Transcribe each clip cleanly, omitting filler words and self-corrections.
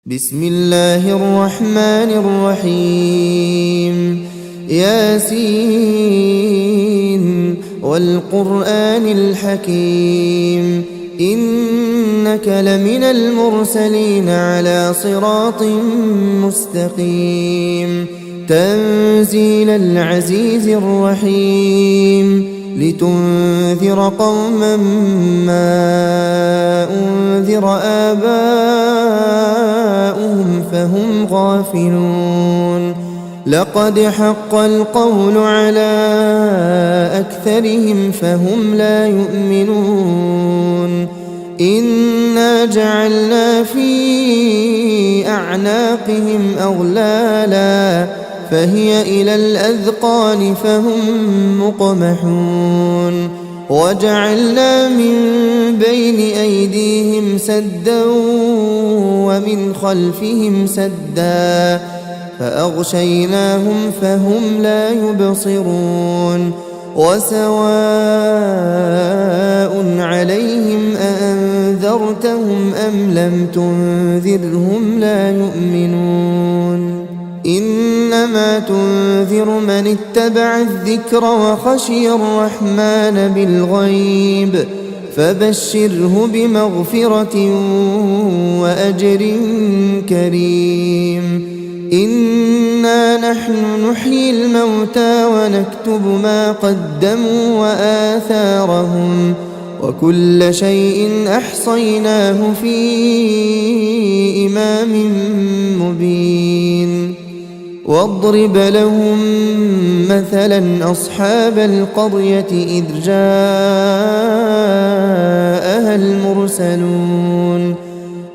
بسم الله الرحمن الرحيم ياسين والقرآن الحكيم إنك لمن المرسلين على صراط مستقيم تنزيل العزيز الرحيم لتنذر قوما ما أنذر آباؤهم فهم غافلون لقد حق القول على أكثرهم فهم لا يؤمنون إنا جعلنا في أعناقهم أغلالا فهي إلى الأذقان فهم مقمحون وجعلنا من بين أيديهم سدا ومن خلفهم سدا فأغشيناهم فهم لا يبصرون وسواء عليهم أأنذرتهم أم لم تنذرهم لا يؤمنون إنما تنذر من اتبع الذكر وخشي الرحمن بالغيب فبشره بمغفرة وأجر كريم إنا نحن نحيي الموتى ونكتب ما قدموا وآثارهم وكل شيء أحصيناه في إمام مبين واضرب لهم مثلا أصحاب القرية إذ جاءها المرسلون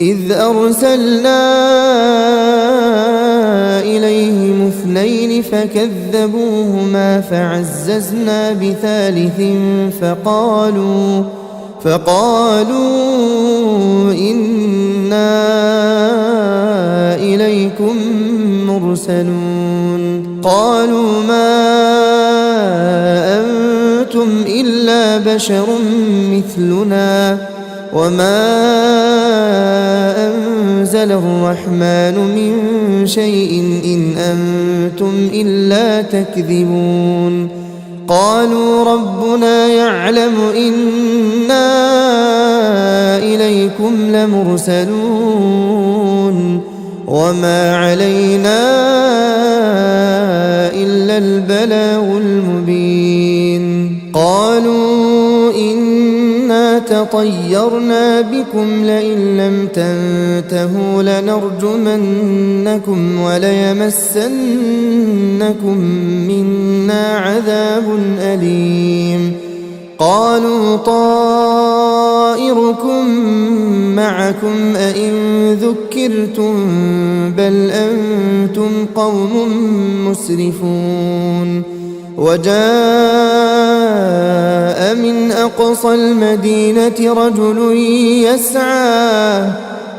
إذ أرسلنا إليهم اثنين فكذبوهما فعززنا بثالث فقالوا إنا إليكم مرسلون قالوا ما أنتم إلا بشر مثلنا وما أنزل الرحمن من شيء إن أنتم إلا تكذبون قالوا ربنا يعلم إنا إليكم لمرسلون وما علينا إلا البلاغ المبين قالوا إنا تطيرنا بكم لئن لم تنتهوا لنرجمنكم وليمسنكم منا عذاب أليم قالوا طائركم معكم أئن ذكرتم بل أنتم قوم مسرفون وجاء من أقصى المدينة رجل يسعى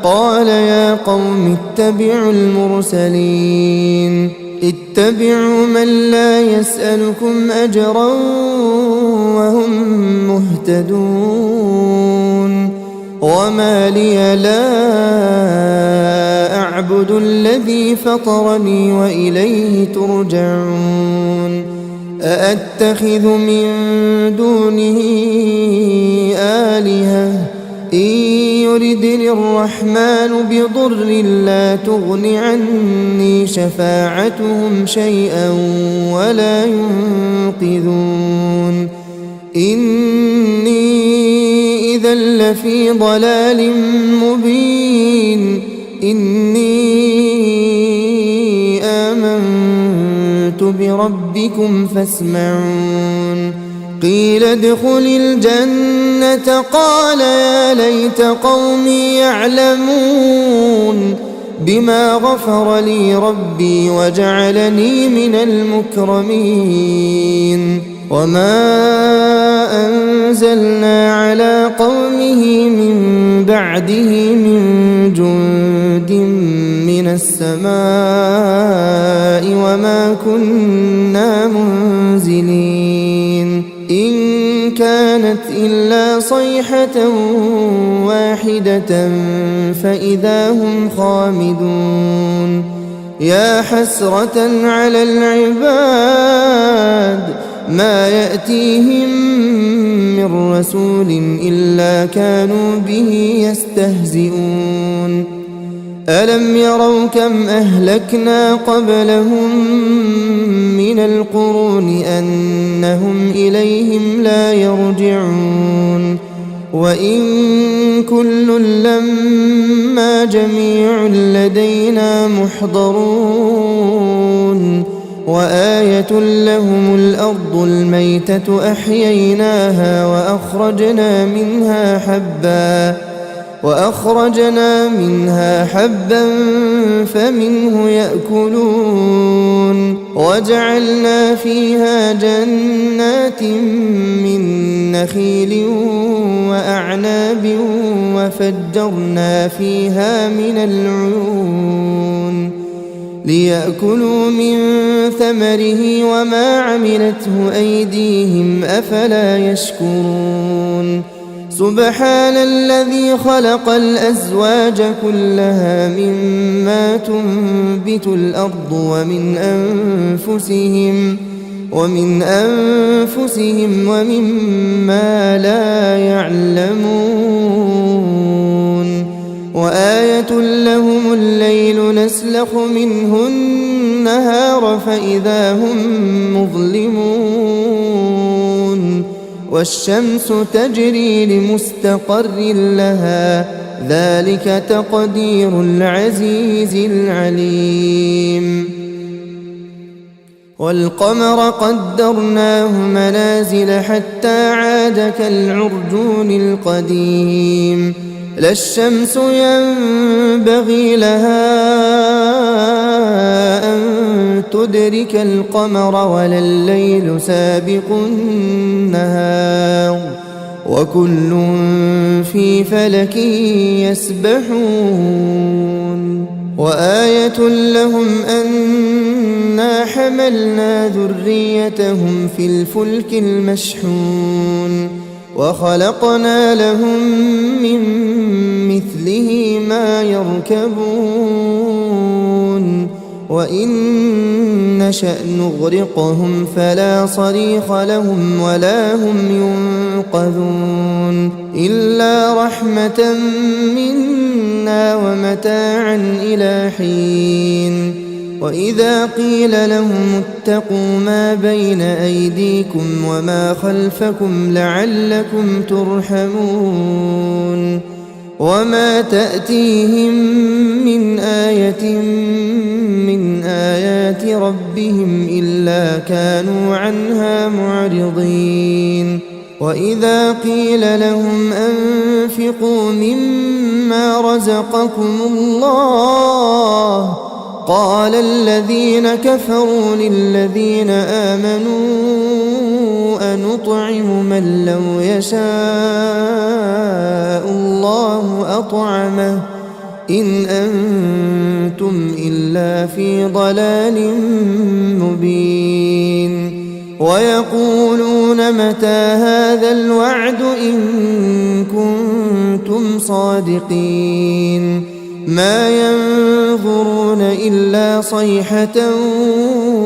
قال يا قوم اتبعوا المرسلين اتبعوا من لا يسألكم أجرا وهم مهتدون وما لي لا أعبد الذي فطرني وإليه ترجعون أأتخذ من دونه آلهة إن يردني الرحمن بضر لا تغن عني شفاعتهم شيئا ولا ينقذون إني إذا لفي ضلال مبين إني آمنت بربكم فاسمعون قيل ادخل الجنة قال يا ليت قومي يعلمون بما غفر لي ربي وجعلني من المكرمين وما أنزلنا على قومه من بعده من جند من السماء وما كنا منزلين إن كانت إلا صيحة واحدة فإذا هم خامدون يا حسرة على العباد ما يأتيهم من رسول إلا كانوا به يستهزئون ألم يروا كم أهلكنا قبلهم من القرون أنهم إليهم لا يرجعون وإن كل لما جميع لدينا محضرون وآية لهم الأرض الميتة أحييناها وأخرجنا منها حبا فمنه يأكلون وجعلنا فيها جنات من نخيل وأعناب وفجرنا فيها من العيون ليأكلوا من ثمره وما عملته أيديهم أفلا يشكرون سبحان الذي خلق الأزواج كلها مما تنبت الأرض ومن أنفسهم ومما لا يعلمون وآية لهم الليل نسلخ منه النهار فإذا هم مظلمون والشمس تجري لمستقر لها ذلك تقدير العزيز العليم والقمر قدرناه منازل حتى عاد كالعرجون القديم لا الشمس ينبغي لها أن تدرك القمر ولا الليل سابق النهار وكل في فلك يسبحون وآية لهم أنا حملنا ذريتهم في الفلك المشحون وخلقنا لهم من مثله ما يركبون وإن نشأ نغرقهم فلا صريخ لهم ولا هم ينقذون إلا رحمة منا ومتاعا إلى حين وإذا قيل لهم اتقوا ما بين أيديكم وما خلفكم لعلكم ترحمون وما تأتيهم من آية من آيات ربهم إلا كانوا عنها معرضين وإذا قيل لهم أنفقوا مما رزقكم الله قال الذين كفروا للذين آمنوا أنطعم من لو يشاء الله أطعمه إن أنتم إلا في ضلال مبين ويقولون متى هذا الوعد إن كنتم صادقين ما ينظرون إلا صيحة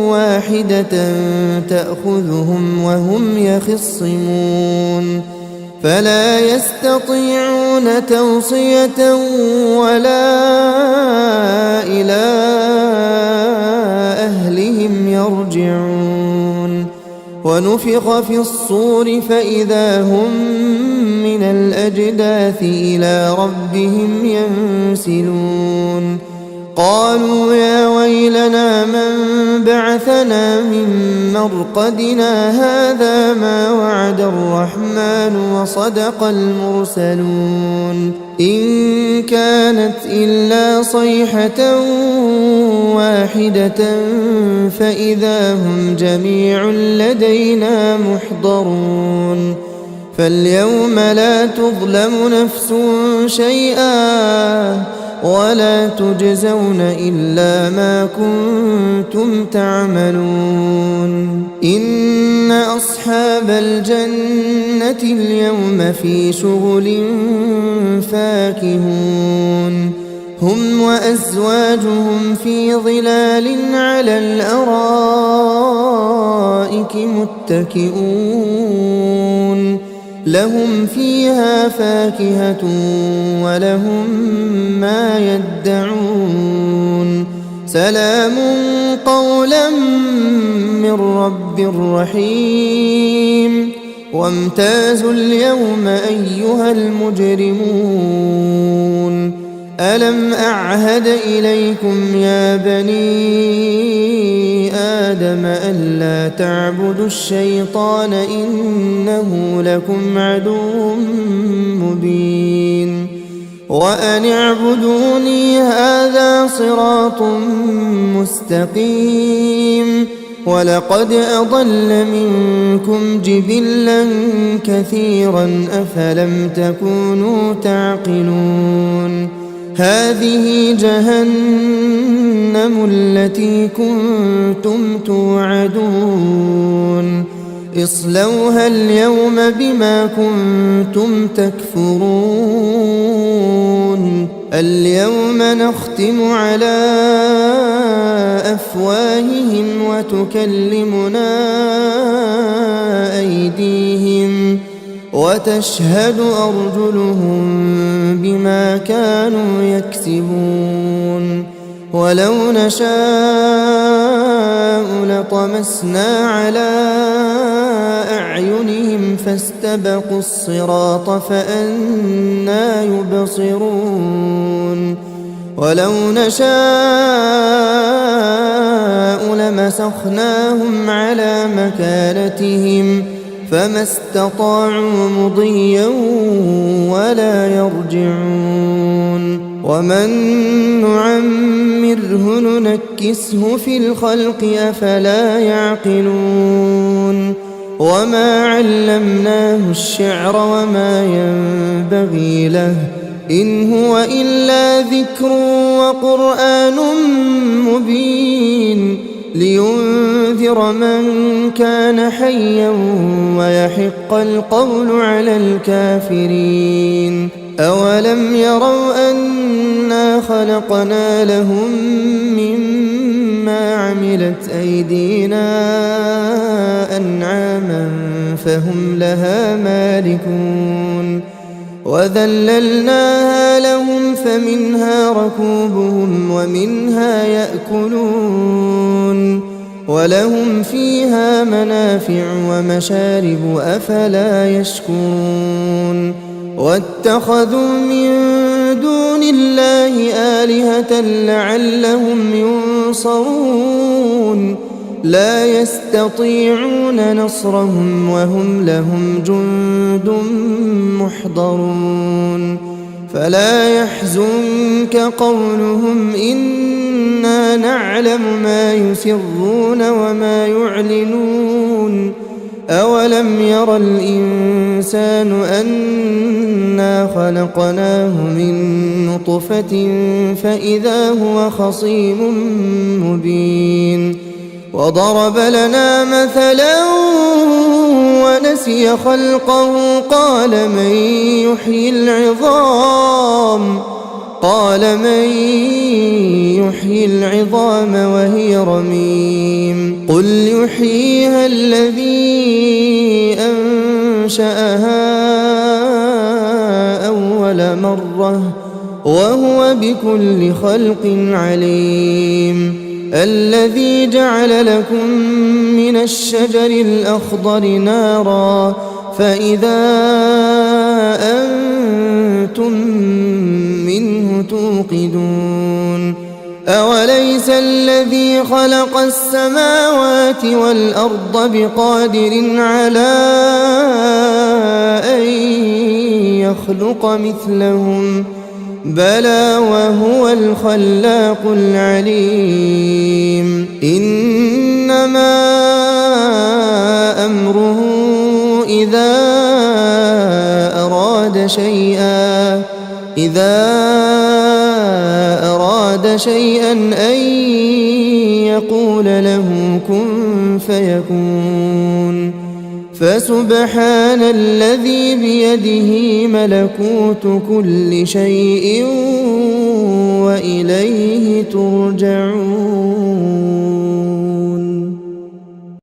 واحدة تأخذهم وهم يخصمون فلا يستطيعون توصية ولا إلى أهلهم يرجعون ونفخ في الصور فإذا هم من الأجداث إلى ربهم ينسلون قالوا يا ويلنا من بعثنا من مرقدنا هذا ما وعد الرحمن وصدق المرسلون إن كانت إلا صيحة واحدة فإذا هم جميع لدينا محضرون فاليوم لا تظلم نفس شيئا ولا تجزون إلا ما كنتم تعملون إن أصحاب الجنة اليوم في شغل فاكهون هم وأزواجهم في ظلال على الأرائك متكئون لهم فيها فاكهة ولهم ما يدعون سلام قولا من رب رحيم وامتازوا اليوم أيها المجرمون ألم أعهد إليكم يا بني آدم ألا تعبدوا الشيطان إنه لكم عدو مبين وأن اعبدوني هذا صراط مستقيم ولقد أضل منكم جبلا كثيرا أفلم تكونوا تعقلون هذه جهنم التي كنتم توعدون اصلوها اليوم بما كنتم تكفرون اليوم نختم على أفواههم وتكلمنا أيديهم وتشهد أرجلهم بما كانوا يكسبون ولو نشاء لطمسنا على أعينهم فاستبقوا الصراط فأنى يبصرون ولو نشاء لمسخناهم على مكانتهم فما استطاعوا مضيا ولا يرجعون ومن نعمره ننكسه في الخلق أفلا يعقلون وما علمناه الشعر وما ينبغي له إن هو إلا ذكر وقرآن مبين لينذر من كان حيا ويحق القول على الكافرين أولم يروا أنا خلقنا لهم مما عملت أيدينا أنعاما فهم لها مالكون وذللناها لهم فمنها ركوبهم ومنها يأكلون ولهم فيها منافع ومشارب أفلا يشكرون واتخذوا من دون الله آلهة لعلهم ينصرون لا يستطيعون نصرهم وهم لهم جند محضرون فلا يحزنك قولهم إنا نعلم ما يسرون وما يعلنون أولم ير الإنسان أنا خلقناه من نطفة فإذا هو خصيم مبين وضرب لنا مثلا ونسي خلقه قال من يحيي العظام وهي رميم قل يحييها الذي أنشأها أول مرة وهو بكل خلق عليم الذي جعل لكم من الشجر الأخضر نارا فإذا أنتم منه توقدون أوليس الذي خلق السماوات والأرض بقادر على أن يخلق مثلهم بلى وهو الخلاق العليم إنما أمره إذا أراد أراد شيئا أن يقول له كن فيكون فسبحان الذي بيده ملكوت كل شيء وإليه ترجعون